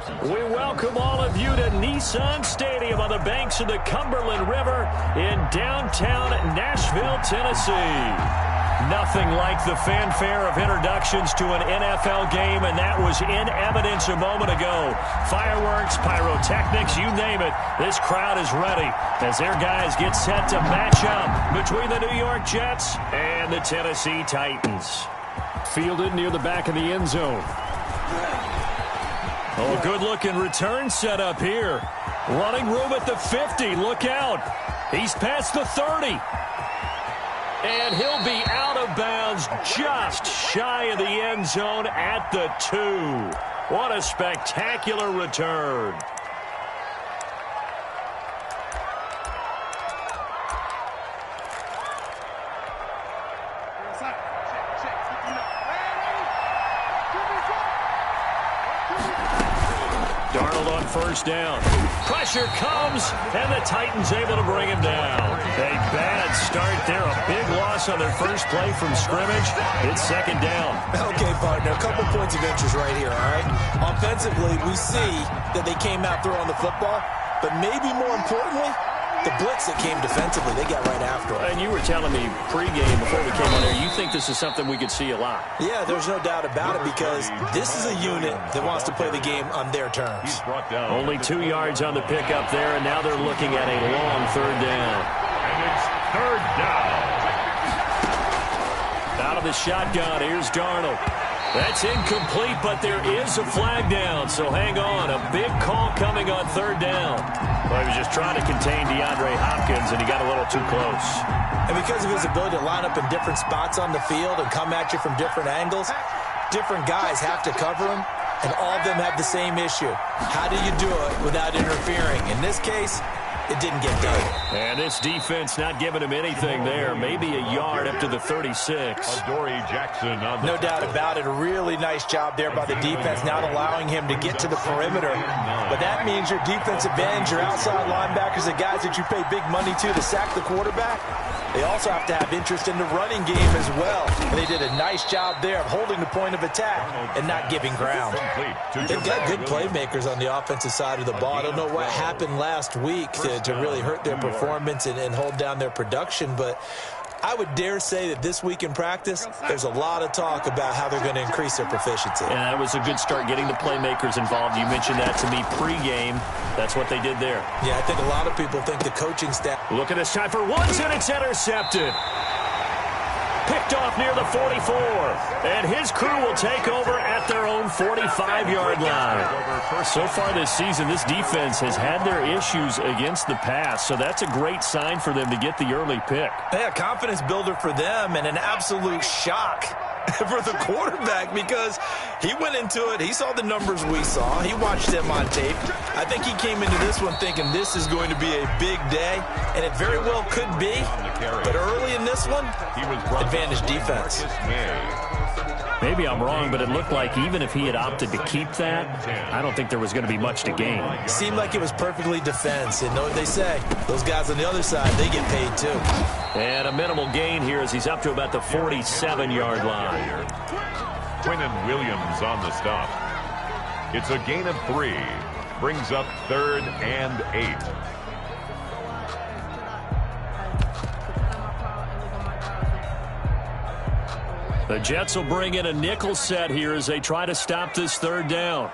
We welcome all of you to Nissan Stadium on the banks of the Cumberland River in downtown Nashville, Tennessee. Nothing like the fanfare of introductions to an NFL game, and that was in evidence a moment ago. Fireworks, pyrotechnics, you name it. This crowd is ready as their guys get set to match up between the New York Jets and the Tennessee Titans. Fielded near the back of the end zone. Oh, good-looking return set up here. Running room at the 50. Look out. He's past the 30. And he'll be out of bounds just shy of the end zone at the 2. What a spectacular return. Darnold on first down. Pressure comes, and the Titans able to bring him down. A bad start there. A big loss on their first play from scrimmage. It's second down. Okay, partner, a couple points of interest right here, all right? Offensively, we see that they came out throwing the football, but maybe more importantly, the blitz that came defensively, they got right after it. And you were telling me pregame before we came on here, you think this is something we could see a lot. Yeah, there's no doubt about it because this is a unit that wants to play the game on their terms. Only 2 yards on the pickup there, and now they're looking at a long third down. And it's third down. Out of the shotgun, here's Darnold. That's incomplete, but there is a flag down, so hang on. A big call coming on third down. Well, he was just trying to contain DeAndre Hopkins, and he got a little too close. And because of his ability to line up in different spots on the field and come at you from different angles, different guys have to cover him, and all of them have the same issue. How do you do it without interfering? In this case, it didn't get done. And this defense not giving him anything there. Maybe a yard up to the 36. Adoree Jackson on the No doubt about it. A really nice job there by the defense, not allowing him to get to the perimeter. But that means your defensive ends, your outside linebackers, the guys that you pay big money to sack the quarterback, they also have to have interest in the running game as well. And they did a nice job there of holding the point of attack and not giving ground. They've got good playmakers on the offensive side of the ball. I don't know what happened last week to really hurt their performance and hold down their production, but I would dare say that this week in practice, there's a lot of talk about how they're going to increase their proficiency. And that was a good start getting the playmakers involved. You mentioned that to me pregame. That's what they did there. Yeah, I think a lot of people think the coaching staff. Look at this time for once, and it's intercepted. Picked off near the 44. And his crew will take over at their own 45-yard line. So far this season, this defense has had their issues against the pass, so that's a great sign for them to get the early pick. Yeah, confidence builder for them and an absolute shock for the quarterback because he went into it. He saw the numbers we saw. He watched them on tape. I think he came into this one thinking this is going to be a big day, and it very well could be. But early in this one, advantage defense. Maybe I'm wrong, but it looked like even if he had opted to keep that, I don't think there was going to be much to gain. Seemed like it was perfectly defense. And know what they say, those guys on the other side, they get paid too. And a minimal gain here as he's up to about the 47-yard line. Quinnen Williams on the stop. It's a gain of 3. Brings up 3rd and 8. The Jets will bring in a nickel set here as they try to stop this third down.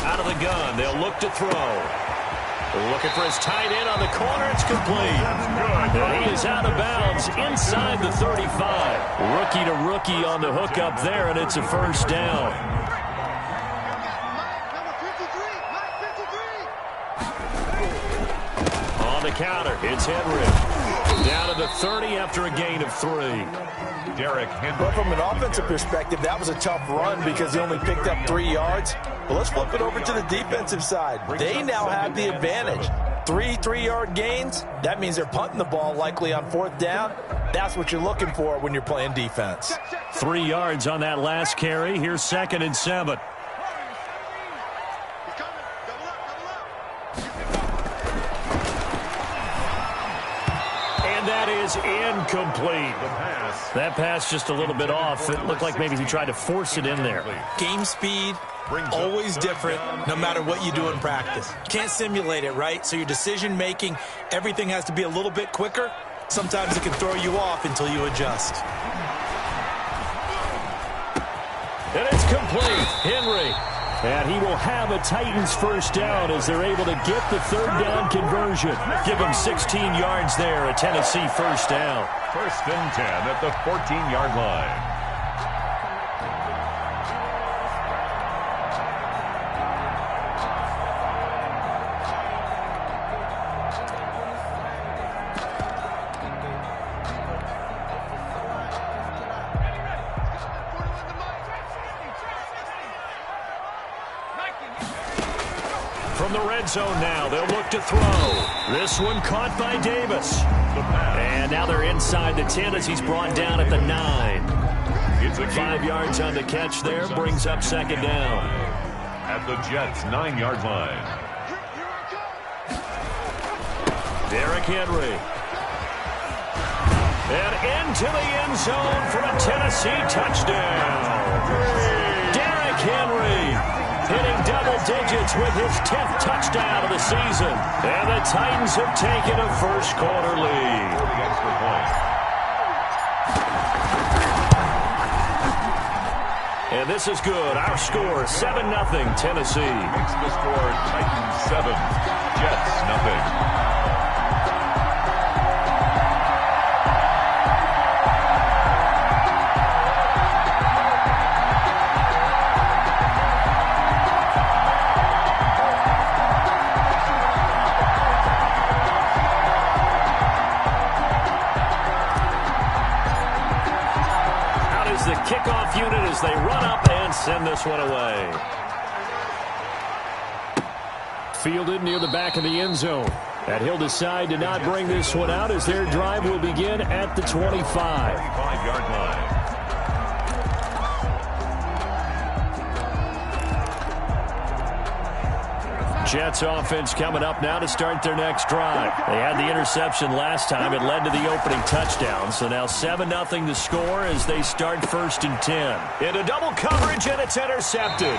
Out of the gun, they'll look to throw. Looking for his tight end on the corner. It's complete. And he is out of bounds inside the 35. Rookie to rookie on the hook up there, and it's a first down. On the counter, it's Henry. Down to the 30 after a gain of 3. Derrick Henry. But from an offensive perspective, that was a tough run because he only picked up 3 yards. But let's flip it over to the defensive side. They now have the advantage. 3 3-yard gains, that means they're punting the ball likely on 4th down. That's what you're looking for when you're playing defense. 3 yards on that last carry. Here's 2nd and 7. And that is incomplete. That pass just a little bit off. It looked like maybe he tried to force it in there. Game speed, always different, no matter what you do in practice. Can't simulate it, right? So your decision-making, everything has to be a little bit quicker. Sometimes it can throw you off until you adjust. And it's complete. Henry. And he will have a Titans first down as they're able to get the third down conversion. Give him 16 yards there, a Tennessee first down. First and 10 at the 14-yard line. From the red zone now, they'll look to throw. This one caught by Davis. And now they're inside the 10 as he's brought down at the 9. It's a 5 yards on the catch there, brings up second down. At the Jets' 9-yard line. Derrick Henry. And into the end zone for a Tennessee touchdown. Derrick Henry hitting double digits with his 10th touchdown of the season. And the Titans have taken a first-quarter lead. And this is good. Our score, 7-0 Tennessee. Makes the score Titans 7, Jets nothing. Kickoff unit as they run up and send this one away. Fielded near the back of the end zone. And he'll decide to not bring this one out as their drive will begin at the 25-yard line. Jets offense coming up now to start their next drive. They had the interception last time. It led to the opening touchdown. So now 7-0 to score as they start first and 10. Into double coverage, and it's intercepted.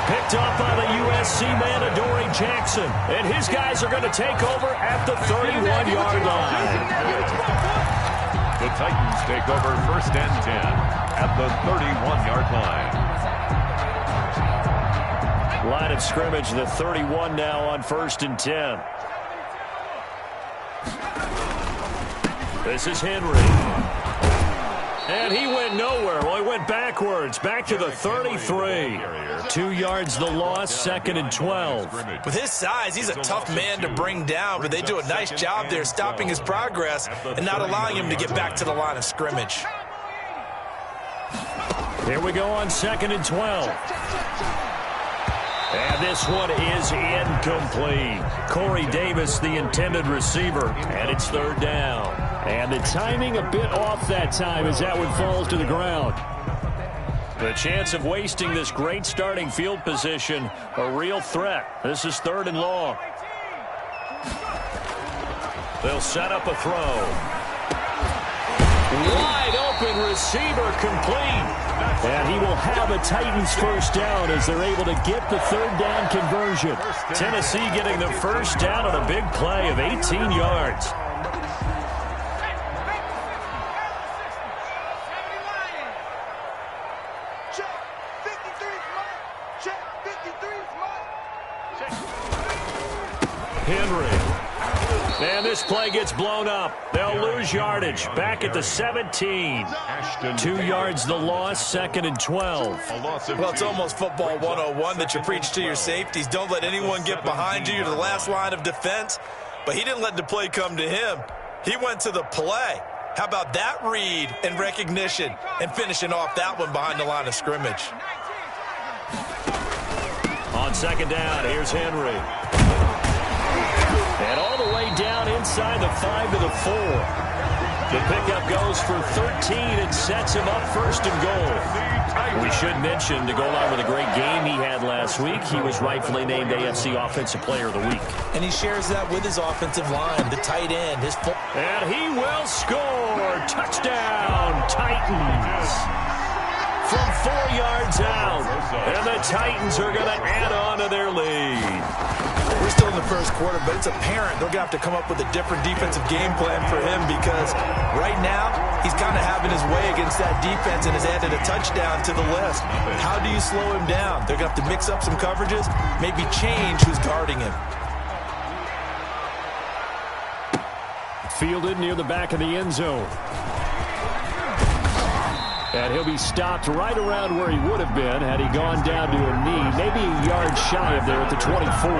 Picked off by the USC man, Adoree Jackson. And his guys are going to take over at the 31-yard line. The Titans take over first and 10 at the 31-yard line. Line of scrimmage, the 31 now on first and 10. This is Henry. And he went nowhere. Well, he went backwards. Back to the 33. 2 yards the loss, second and 12. With his size, he's a tough man to bring down, but they do a nice job there stopping his progress and not allowing him to get back to the line of scrimmage. Here we go on second and 12. And this one is incomplete. Corey Davis, the intended receiver, and it's third down. And the timing a bit off that time as that one falls to the ground. The chance of wasting this great starting field position, a real threat. This is third and long. They'll set up a throw. Wide open receiver complete. And he will have a Titans first down as they're able to get the third down conversion. Tennessee getting the first down on a big play of 18 yards. Henry. And this play gets blown up. They'll lose yardage. Back at the 17. 2 yards the loss, second and 12. Well, it's almost football 101 that you preach to your safeties. Don't let anyone get behind you. You're the last line of defense. But he didn't let the play come to him. He went to the play. How about that read and recognition and finishing off that one behind the line of scrimmage? On second down, here's Henry. And all the way down inside the 5 to the 4. The pickup goes for 13 and sets him up first and goal. We should mention, to go along with a great game he had last week, he was rightfully named AFC Offensive Player of the Week. And he shares that with his offensive line, the tight end. And he will score. Touchdown, Titans. From 4 yards out. And the Titans are going to add on to their lead. We're still in the first quarter, but it's apparent they're going to have to come up with a different defensive game plan for him because right now he's kind of having his way against that defense and has added a touchdown to the list. How do you slow him down? They're going to have to mix up some coverages, maybe change who's guarding him. Fielded near the back of the end zone. And he'll be stopped right around where he would have been had he gone down to a knee, maybe a yard shy of there at the 24.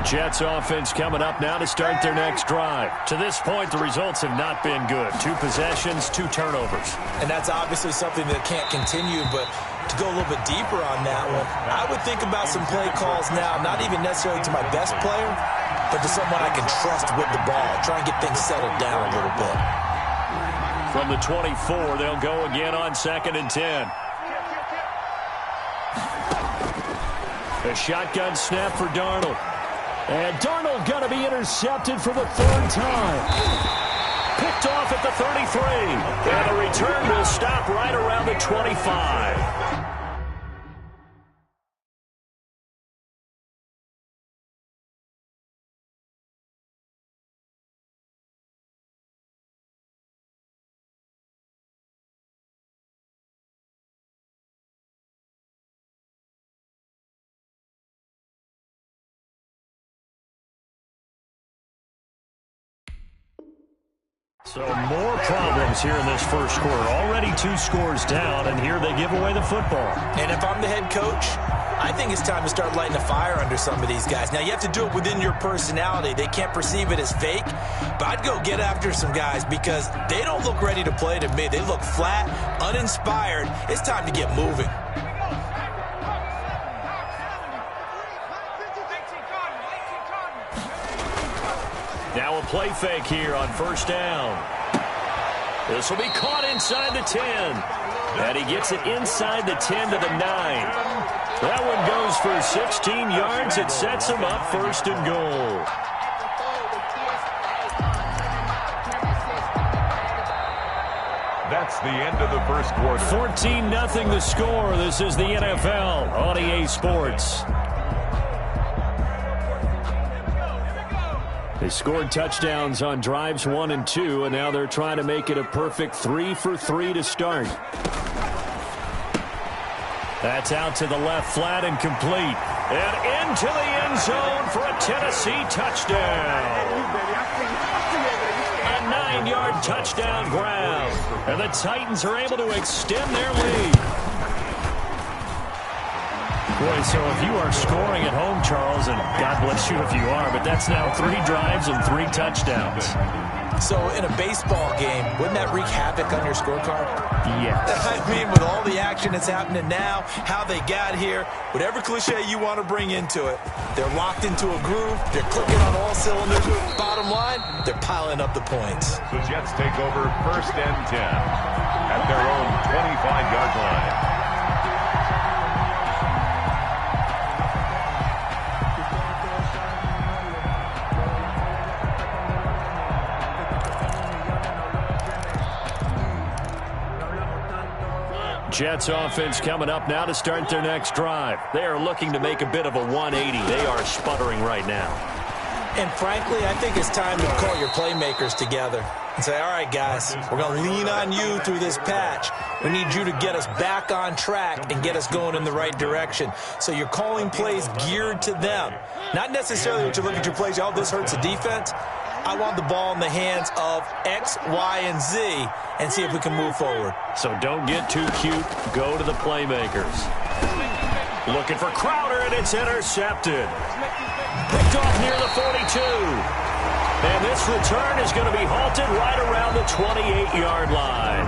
Jets offense coming up now to start their next drive. To this point, the results have not been good. 2 possessions, 2 turnovers. And that's obviously something that can't continue, but to go a little bit deeper on that one, I would think about some play calls now, not even necessarily to my best player, but to someone I can trust with the ball. Try and get things settled down a little bit. From the 24, they'll go again on 2nd and 10. A shotgun snap for Darnold. And Darnold going to be intercepted for the 3rd time. Picked off at the 33. And the return will stop right around the 25. So more problems here in this first quarter. Already 2 scores down, and here they give away the football. And if I'm the head coach, I think it's time to start lighting a fire under some of these guys. Now, you have to do it within your personality. They can't perceive it as fake, but I'd go get after some guys because they don't look ready to play to me. They look flat, uninspired. It's time to get moving. Now a play fake here on 1st down. This will be caught inside the 10. And he gets it inside the 10 to the 9. That one goes for 16 yards. It sets him up 1st and goal. That's the end of the first quarter. 14-0 the score. This is the NFL on EA Sports. They scored touchdowns on drives 1 and 2, and now they're trying to make it a perfect 3 for 3 to start. That's out to the left, flat and complete. And into the end zone for a Tennessee touchdown. A 9-yard touchdown grab. And the Titans are able to extend their lead. Boy, so if you are scoring at home, Charles, and God bless you if you are, but that's now 3 drives and 3 touchdowns. So in a baseball game, wouldn't that wreak havoc on your scorecard? Yes. I mean, with all the action that's happening now, how they got here, whatever cliche you want to bring into it, they're locked into a groove, they're clicking on all cylinders. Bottom line, they're piling up the points. The Jets take over 1st and 10 at their own 25-yard line. Jets offense coming up now to start their next drive. They are looking to make a bit of a 180. They are sputtering right now. And frankly, I think it's time to call your playmakers together and say, all right, guys, we're going to lean on you through this patch. We need you to get us back on track and get us going in the right direction. So you're calling plays geared to them. Not necessarily what you look at your plays, oh, this hurts the defense. I want the ball in the hands of X, Y, and Z and see if we can move forward. So don't get too cute. Go to the playmakers. Looking for Crowder, and it's intercepted. Picked off near the 42. And this return is going to be halted right around the 28-yard line.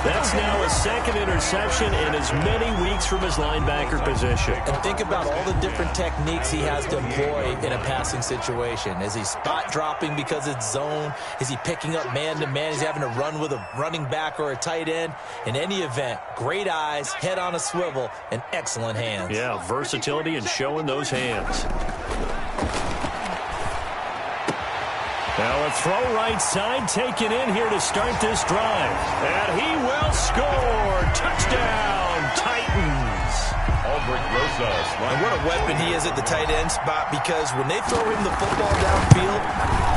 That's now a second interception in as many weeks from his linebacker position. And think about all the different techniques he has to employ in a passing situation. Is he spot dropping because it's zone? Is he picking up man-to-man? Is he having to run with a running back or a tight end? In any event, great eyes, head on a swivel, and excellent hands. Yeah, versatility and showing those hands. Now a throw right side taken in here to start this drive. And he will score. Touchdown, Titans. And what a weapon he is at the tight end spot, because when they throw him the football downfield,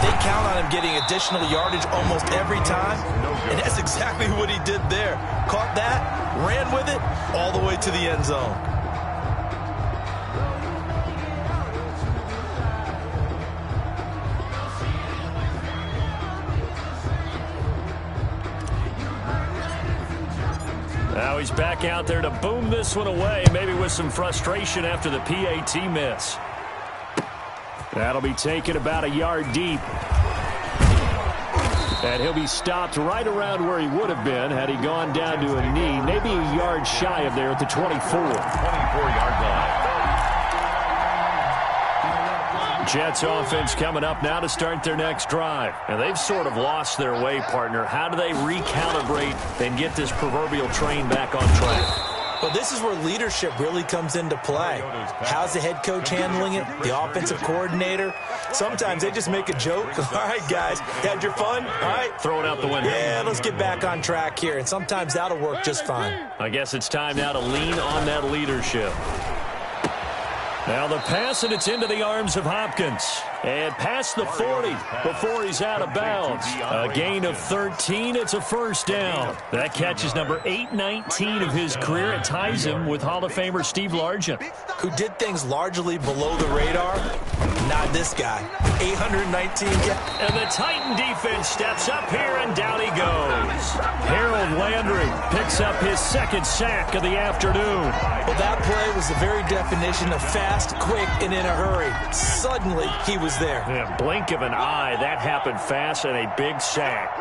they count on him getting additional yardage almost every time. And that's exactly what he did there. Caught that, ran with it, all the way to the end zone. Now he's back out there to boom this one away, maybe with some frustration after the PAT miss. That'll be taken about a yard deep. And he'll be stopped right around where he would have been had he gone down to a knee, maybe a yard shy of there at the 24. 24-yard line. Jets offense coming up now to start their next drive. And they've sort of lost their way, partner. How do they recalibrate and get this proverbial train back on track? Well, this is where leadership really comes into play. How's the head coach handling it? The offensive coordinator? Sometimes they just make a joke. All right, guys, had your fun? All right. Throw it out the window. Yeah, let's get back on track here. And sometimes that'll work just fine. I guess it's time now to lean on that leadership. Now the pass, and it's into the arms of Hopkins. And past the 40 before he's out of bounds. A gain of 13. It's a first down. That catch is number 819 of his career. It ties him with Hall of Famer Steve Largent, who did things largely below the radar. Not this guy. 819. And the Titan defense steps up here, and down he goes. Harold Landry picks up his second sack of the afternoon. Well, that play was the very definition of fast, quick, and in a hurry. Suddenly, he was there. Yeah, blink of an eye, that happened fast, and a big sack.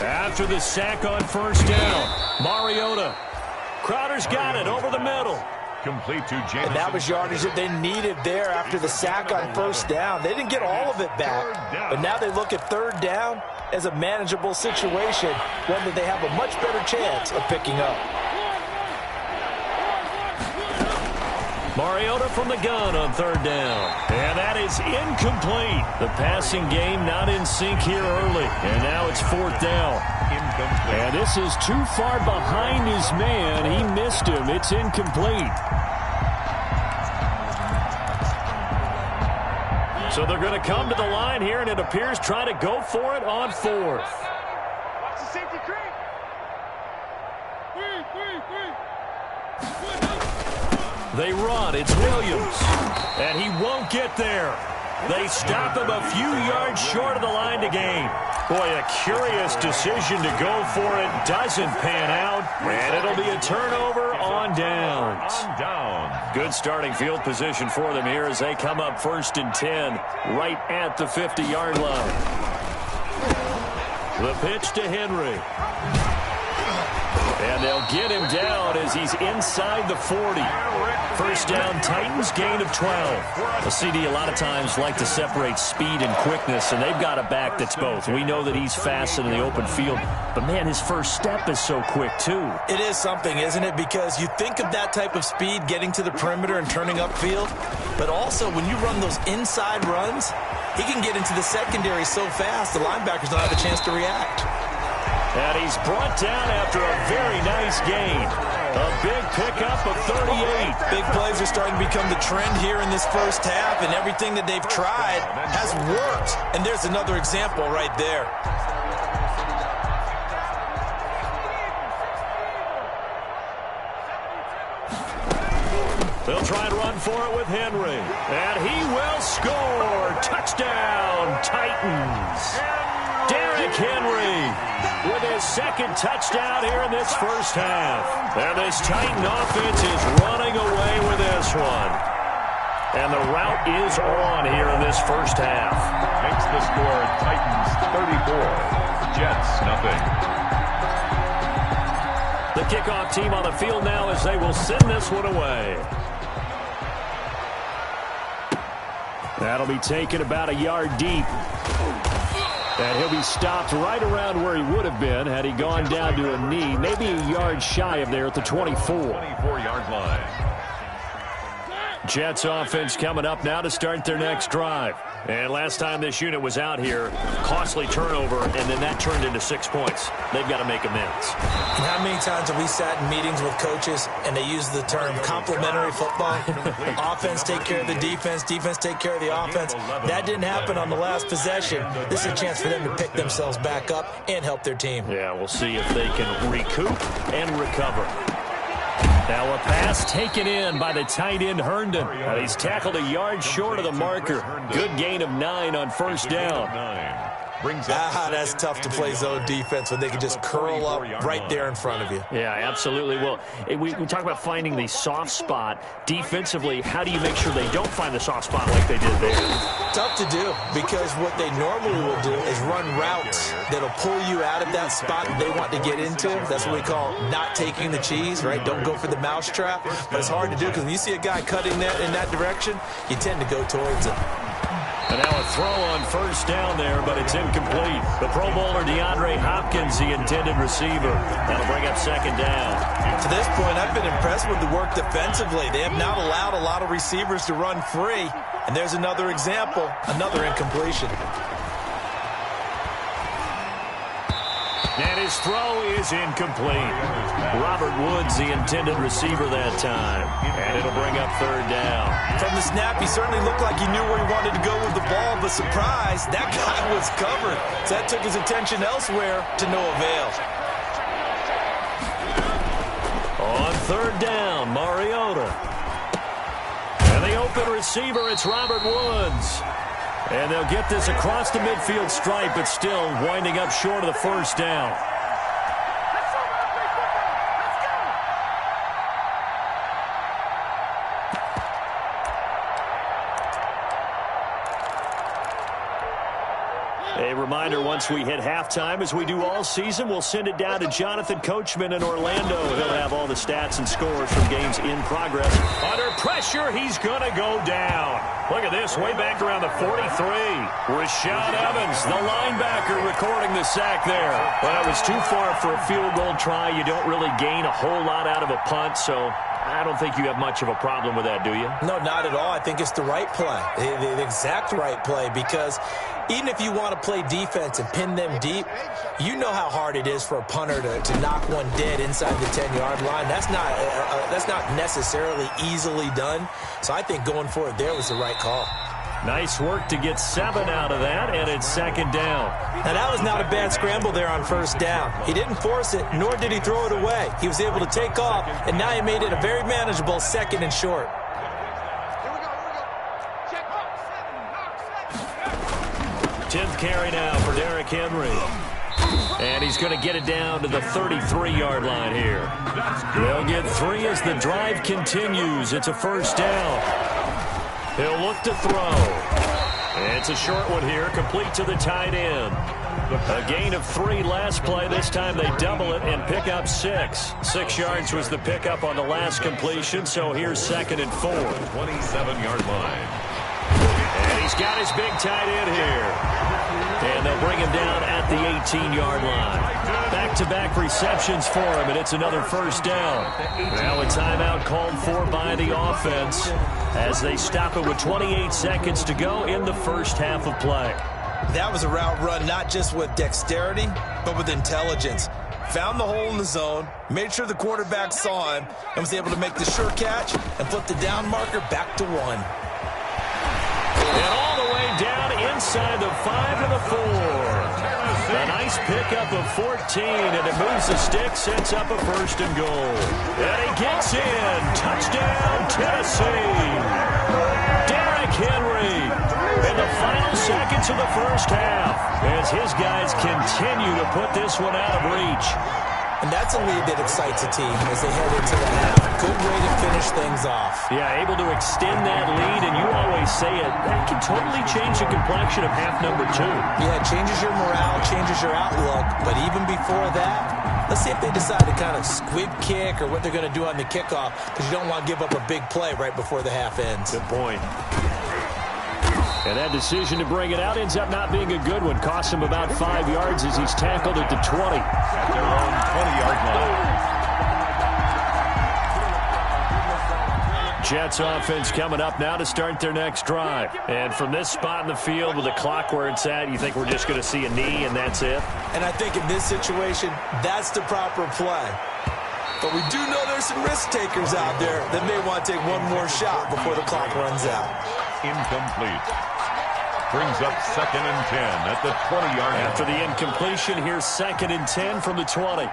After the sack on first down, Mariota. Crowder's got it over the middle. Complete to Jameson. And that was yardage that they needed there after the sack on first down. They didn't get all of it back, but now they look at third down as a manageable situation, one that they have a much better chance of picking up. Mariota from the gun on third down. And that is incomplete. The passing game not in sync here early. And now it's fourth down. Incomplete. And this is too far behind his man. He missed him. It's incomplete. So they're going to come to the line here, and it appears try to go for it on fourth. Watch the safety creep. They run. It's Williams. And he won't get there. They stop him a few yards short of the line to gain. Boy, a curious decision to go for it. Doesn't pan out. And it'll be a turnover on downs. Good starting field position for them here as they come up 1st and 10 right at the 50-yard line. The pitch to Henry. And they'll get him down as he's inside the 40. First down, Titans, gain of 12. The CD a lot of times like to separate speed and quickness, and they've got a back that's both. We know that he's fast in the open field, but, man, his first step is so quick, too. It is something, isn't it? Because you think of that type of speed getting to the perimeter and turning upfield, but also when you run those inside runs, he can get into the secondary so fast the linebackers don't have a chance to react. And he's brought down after a very nice gain. A big pickup of 38. Big plays are starting to become the trend here in this first half, and everything that they've tried has worked. And there's another example right there. They'll try and run for it with Henry. And he will score. Touchdown, Titans. Derrick Henry with his second touchdown here in this first half. And this Titan offense is running away with this one. And the route is on here in this first half. Makes the score Titans 34, Jets nothing. The kickoff team on the field now as they will send this one away. That'll be taken about a yard deep. And he'll be stopped right around where he would have been had he gone down to a knee, maybe a yard shy of there at the 24. 24-yard line. Jets offense coming up now to start their next drive. And last time this unit was out here, costly turnover, and then that turned into 6 points. They've got to make amends. And how many times have we sat in meetings with coaches and they use the term complementary football? Offense take care of the defense, defense take care of the offense. That didn't happen on the last possession. This is a chance for them to pick themselves back up and help their team. Yeah, we'll see if they can recoup and recover. Now a pass taken in by the tight end Herndon. He's tackled a yard short of the marker. Good gain of 9 on first down. That's tough to play zone defense when they can just curl up right there in front of you. Yeah, absolutely. Well, we talk about finding the soft spot. Defensively, how do you make sure they don't find the soft spot like they did there? Tough to do, because what they normally will do is run routes that'll pull you out of that spot that they want to get into. That's what we call not taking the cheese, right? Don't go for the mousetrap. But it's hard to do because when you see a guy cutting that in that direction, you tend to go towards him. And now a throw on first down there, but it's incomplete. The Pro Bowler DeAndre Hopkins, the intended receiver. That'll bring up second down. To this point, I've been impressed with the work defensively. They have not allowed a lot of receivers to run free. And there's another example, another incompletion. And his throw is incomplete. Robert Woods, the intended receiver that time. And it'll bring up third down. From the snap, he certainly looked like he knew where he wanted to go with the ball, but surprise, that guy was covered. So that took his attention elsewhere to no avail. On third down, Mariota. And the open receiver, it's Robert Woods. And they'll get this across the midfield stripe, but still winding up short of the first down. A reminder, once we hit halftime, as we do all season, we'll send it down to Jonathan Coachman in Orlando. He'll have all the stats and scores from games in progress. Under pressure, he's going to go down. Look at this, way back around the 43. Rashad Evans, the linebacker, recording the sack there. Well, it was too far for a field goal try. You don't really gain a whole lot out of a punt, so I don't think you have much of a problem with that, do you? No, not at all. I think it's the right play, the exact right play, because even if you want to play defense and pin them deep, you know how hard it is for a punter to knock one dead inside the 10-yard line. That's not necessarily easily done. So I think going for it there was the right call. Nice work to get 7 out of that, and it's second down. Now, that was not a bad scramble there on first down. He didn't force it, nor did he throw it away. He was able to take off, and now he made it a very manageable second and short. 10th carry now for Derrick Henry. And he's going to get it down to the 33-yard line here. They'll get 3 as the drive continues. It's a first down. He'll look to throw. It's a short one here, complete to the tight end. A gain of 3 last play. This time they double it and pick up 6. 6 yards was the pickup on the last completion, so here's second and 4. 27-yard line. And he's got his big tight end here. And they'll bring him down at the 18-yard line. Back-to-back receptions for him, and it's another first down. Now a timeout called for by the offense as they stop it with 28 seconds to go in the first half of play. That was a route run not just with dexterity, but with intelligence. Found the hole in the zone, made sure the quarterback saw him, and was able to make the sure catch and flip the down marker back to 1. And all the way down inside the 5 to the 4. A nice pickup of 14, and it moves the stick, sets up a first and goal. And he gets in. Touchdown, Tennessee. Derrick Henry in the final seconds of the first half as his guys continue to put this one out of reach. And that's a lead that excites a team as they head into the half. Good way to finish things off. Yeah, able to extend that lead, and you always say it, that can totally change the complexion of half number 2. Yeah, it changes your morale, changes your outlook. But even before that, let's see if they decide to kind of squib kick or what they're going to do on the kickoff, because you don't want to give up a big play right before the half ends. Good point. And that decision to bring it out ends up not being a good one. Costs him about 5 yards as he's tackled at the 20. At their own 20-yard line. Jets offense coming up now to start their next drive. And from this spot in the field with the clock where it's at, you think we're just going to see a knee and that's it? And I think in this situation, that's the proper play. But we do know there's some risk takers out there that may want to take one more shot before the clock runs out. Incomplete. Brings up 2nd and 10 at the 20-yard line. After the incompletion, here's 2nd and 10 from the 20.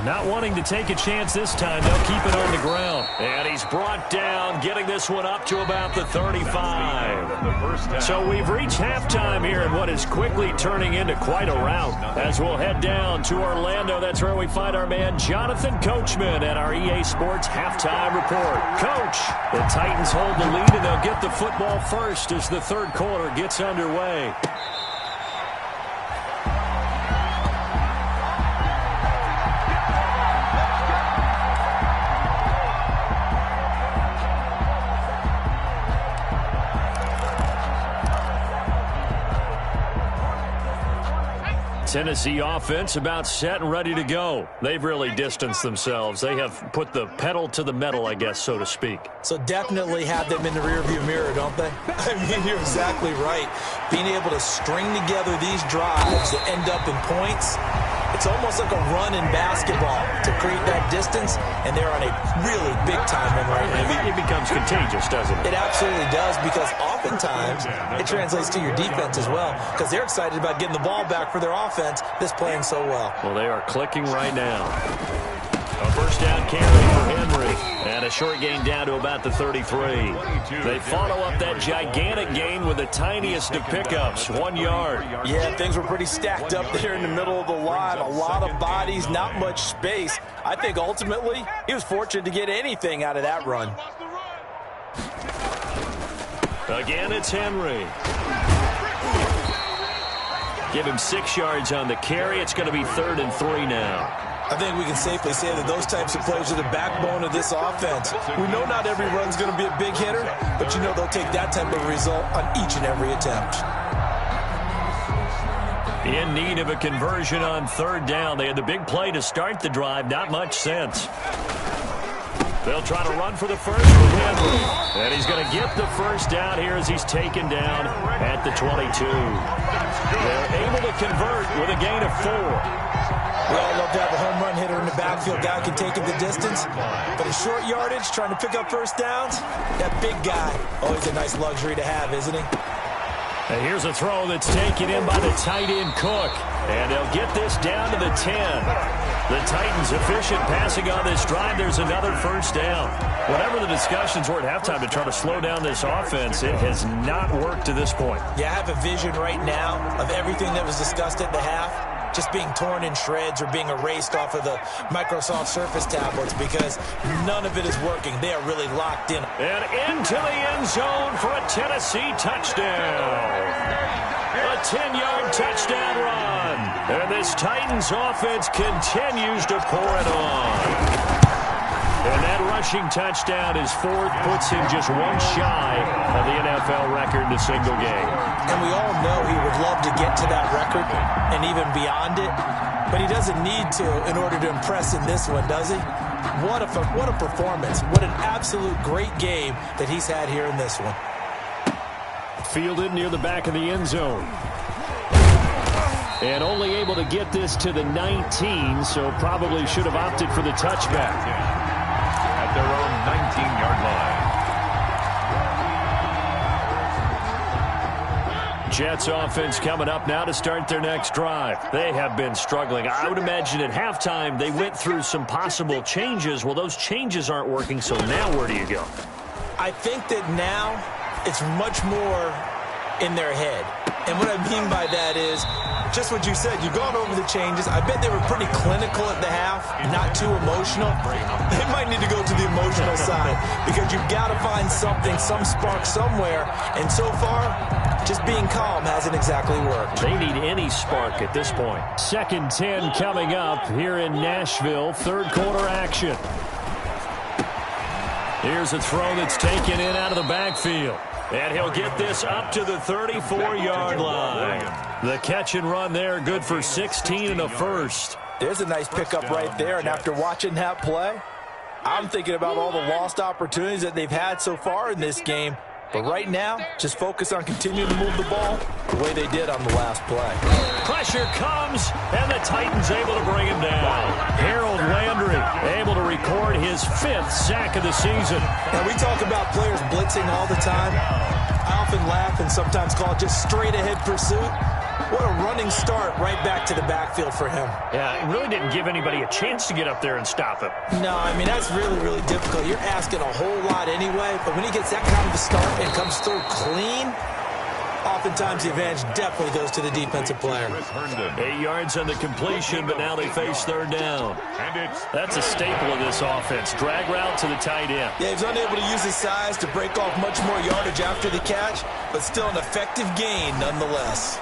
Not wanting to take a chance this time, they'll keep it on the ground. And he's brought down, getting this one up to about the 35. So we've reached halftime here in what is quickly turning into quite a rout. As we'll head down to Orlando, that's where we find our man Jonathan Coachman at our EA Sports Halftime Report. Coach, the Titans hold the lead, and they'll get the football first as the third quarter gets underway. Tennessee offense about set and ready to go. They've really distanced themselves. They have put the pedal to the metal, I guess, so to speak. So definitely have them in the rearview mirror, don't they? I mean, you're exactly right. Being able to string together these drives that end up in points, it's almost like a run in basketball to create that distance, and they're on a really big-time one right now. It becomes contagious, doesn't it? It absolutely does, because oftentimes it translates to your defense as well, because they're excited about getting the ball back for their offense that's playing so well. Well, they are clicking right now. A first down carry for Henry. And a short gain down to about the 33. They follow up that gigantic gain with the tiniest of pickups, 1 yard. Yeah, things were pretty stacked up there in the middle of the line. A lot of bodies, not much space. I think ultimately he was fortunate to get anything out of that run. Again, it's Henry. Give him 6 yards on the carry. It's going to be 3rd and 3 now. I think we can safely say that those types of plays are the backbone of this offense. We know not every run's going to be a big hitter, but you know they'll take that type of result on each and every attempt. In need of a conversion on 3rd down. They had the big play to start the drive. Not much sense. They'll try to run for the first with Henry. And he's going to get the first down here as he's taken down at the 22. They're able to convert with a gain of 4. We all love to have a home run hitter in the backfield. Guy can take him the distance. But in short yardage, trying to pick up first downs, that big guy, always a nice luxury to have, isn't he? And here's a throw that's taken in by the tight end Cook. And they'll get this down to the 10. The Titans efficient passing on this drive. There's another first down. Whatever the discussions were at halftime to try to slow down this offense, it has not worked to this point. Yeah, I have a vision right now of everything that was discussed at the half just being torn in shreds or being erased off of the Microsoft Surface tablets, because none of it is working. They are really locked in. And into the end zone for a Tennessee touchdown. A 10-yard touchdown run. And this Titans offense continues to pour it on. And that rushing touchdown is 4th, puts him just one shy of the NFL record in a single game. And we all know he would love to get to that record and even beyond it, but he doesn't need to in order to impress in this one, does he? What a performance. What an absolute great game that he's had here in this one. Fielded near the back of the end zone. And only able to get this to the 19, so probably should have opted for the touchback. At their own 19-yard line. Jets offense coming up now to start their next drive. They have been struggling. I would imagine at halftime they went through some possible changes. Well, those changes aren't working, so now where do you go? I think that now it's much more in their head. And what I mean by that is just what you said. You've gone over the changes. I bet they were pretty clinical at the half, not too emotional. They might need to go to the emotional side because you've got to find something, some spark somewhere. And so far, just being calm hasn't exactly worked. They need any spark at this point. 2nd 10 coming up here in Nashville. Third quarter action. Here's a throw that's taken in out of the backfield. And he'll get this up to the 34-yard line. The catch and run there, good for 16 and a first. There's a nice pickup right there, and after watching that play, I'm thinking about all the lost opportunities that they've had so far in this game. But right now, just focus on continuing to move the ball the way they did on the last play. Pressure comes, and the Titans able to bring him down. Harold Landry able to record his 5th sack of the season. Now, we talk about players blitzing all the time. I often laugh and sometimes call it just straight-ahead pursuit. What a running start right back to the backfield for him. Yeah, it really didn't give anybody a chance to get up there and stop him. No, I mean, that's really, really difficult. You're asking a whole lot anyway, but when he gets that kind of a start and comes through clean, oftentimes the advantage definitely goes to the defensive player. 8 yards on the completion, but now they face third down. That's a staple of this offense. Drag route to the tight end. Yeah, he's unable to use his size to break off much more yardage after the catch, but still an effective gain nonetheless.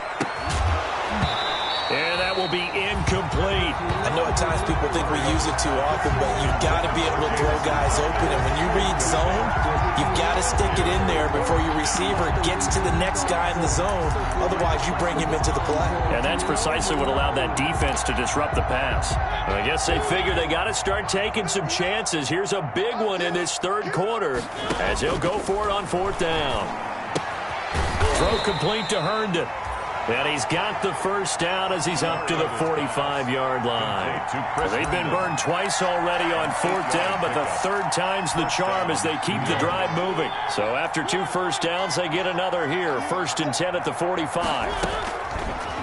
And that will be incomplete. I know at times people think we use it too often, but you've got to be able to throw guys open. And when you read zone, you've got to stick it in there before your receiver gets to the next guy in the zone. Otherwise, you bring him into the play. And that's precisely what allowed that defense to disrupt the pass. I guess they figured they got to start taking some chances. Here's a big one in this third quarter as he'll go for it on 4th down. Throw complete to Herndon. And he's got the first down as he's up to the 45-yard line. They've been burned twice already on 4th down, but the 3rd time's the charm as they keep the drive moving. So after 2 first downs, they get another here. 1st and 10 at the 45.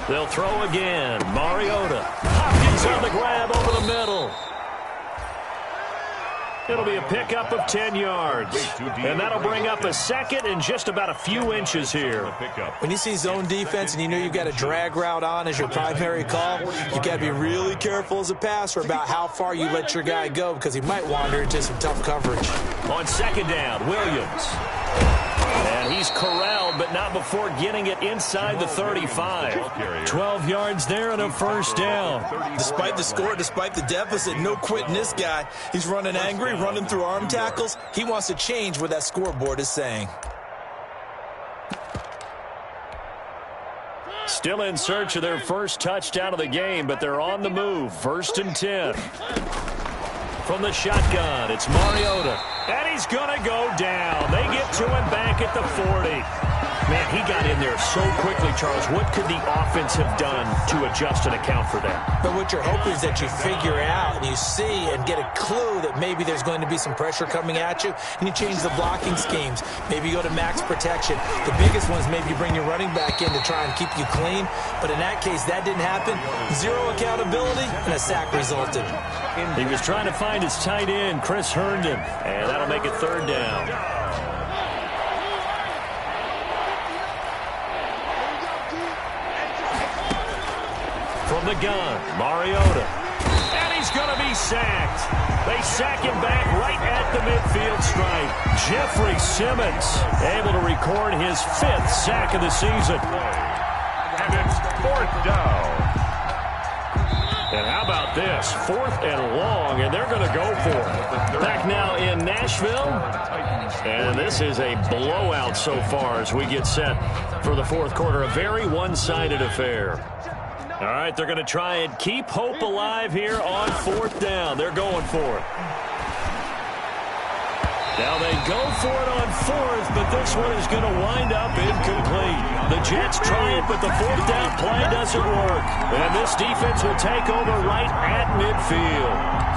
They'll throw again. Mariota. Hopkins on the grab over the middle. It'll be a pickup of 10 yards. And that'll bring up a 2nd and just about a few inches here. When you see zone defense and you know you've got a drag route on as your primary call, you've got to be really careful as a passer about how far you let your guy go because he might wander into some tough coverage. On 2nd down, Williams. And he's corralled, but not before getting it inside the 35. 12 yards there and a first down. Despite the score, despite the deficit, no quitting this guy. He's running angry, running through arm tackles. He wants to change what that scoreboard is saying. Still in search of their first touchdown of the game, but they're on the move. 1st and 10. From the shotgun, it's Mariota. And he's going to go down. They get to him back at the 40. Man, he got in there so quickly, Charles. What could the offense have done to adjust and account for that? But what you're hoping is that you figure out and you see and get a clue that maybe there's going to be some pressure coming at you, and you change the blocking schemes. Maybe you go to max protection. The biggest one is maybe you bring your running back in to try and keep you clean. But in that case, that didn't happen. 0 accountability, and a sack resulted. He was trying to find his tight end, Chris Herndon, and that'll make it 3rd down. From the gun, Mariota. And he's going to be sacked. They sack him back right at the midfield stripe. Jeffrey Simmons able to record his 5th sack of the season. And it's 4th down. And how about this? 4th and long, and they're going to go for it. Back now in Nashville. And this is a blowout so far as we get set for the 4th quarter. A very one-sided affair. All right, they're going to try and keep hope alive here on 4th down. They're going for it. Now they go for it on 4th, but this one is going to wind up incomplete. The Jets try it, but the 4th down play doesn't work. And this defense will take over right at midfield.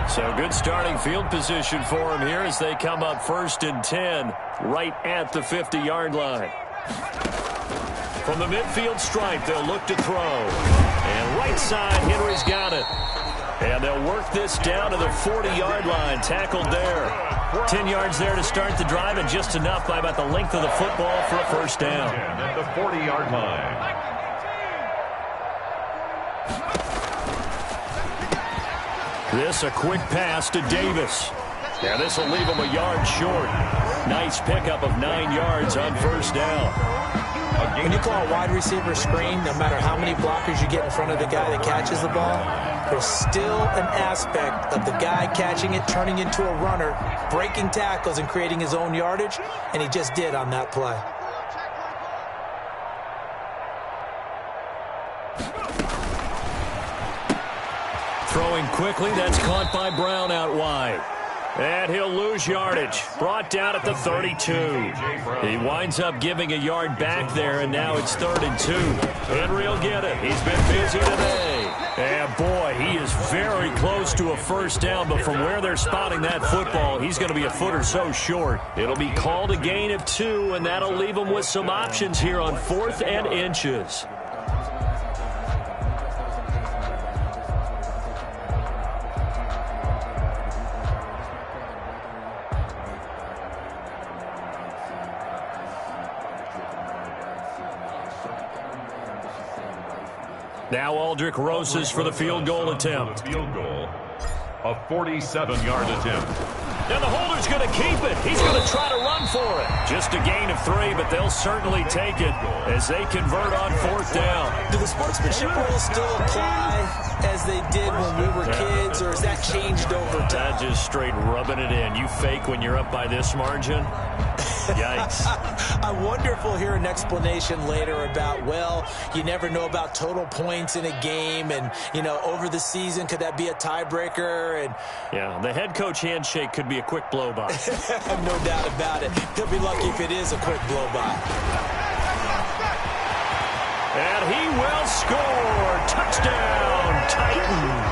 So good starting field position for him here as they come up 1st and 10 right at the 50-yard line. From the midfield stripe, they'll look to throw. And right side, Henry's got it. And they'll work this down to the 40-yard line. Tackled there. 10 yards there to start the drive, and just enough by about the length of the football for a first down. At the 40-yard line. This a quick pass to Davis. Yeah, this will leave him a yard short. Nice pickup of 9 yards on first down. When you call a wide receiver screen, no matter how many blockers you get in front of the guy that catches the ball, there's still an aspect of the guy catching it, turning into a runner, breaking tackles and creating his own yardage, and he just did on that play. Throwing quickly, that's caught by Brown out wide. And he'll lose yardage. Brought down at the 32. He winds up giving a yard back there, and now it's 3rd and 2. Henry will get it. He's been busy today. And boy, he is very close to a first down, but from where they're spotting that football, he's going to be a foot or so short. It'll be called a gain of 2, and that'll leave him with some options here on 4th and inches. Now Aldrich Rosas for the field goal attempt. Field goal, a 47-yard attempt. And the holder's going to keep it. He's going to try to run for it. Just a gain of 3, but they'll certainly take it as they convert on 4th down. Do the sportsmanship rules still apply as they did when we were kids, or has that changed over time? That just straight rubbing it in. You fake when you're up by this margin? Yikes. I wonder if we'll hear an explanation later about, well, you never know about total points in a game, and, you know, over the season, could that be a tiebreaker? And yeah, the head coach handshake could be a quick blow-by. No doubt about it. He'll be lucky if it is a quick blow-by. And he will score. Touchdown, Titans.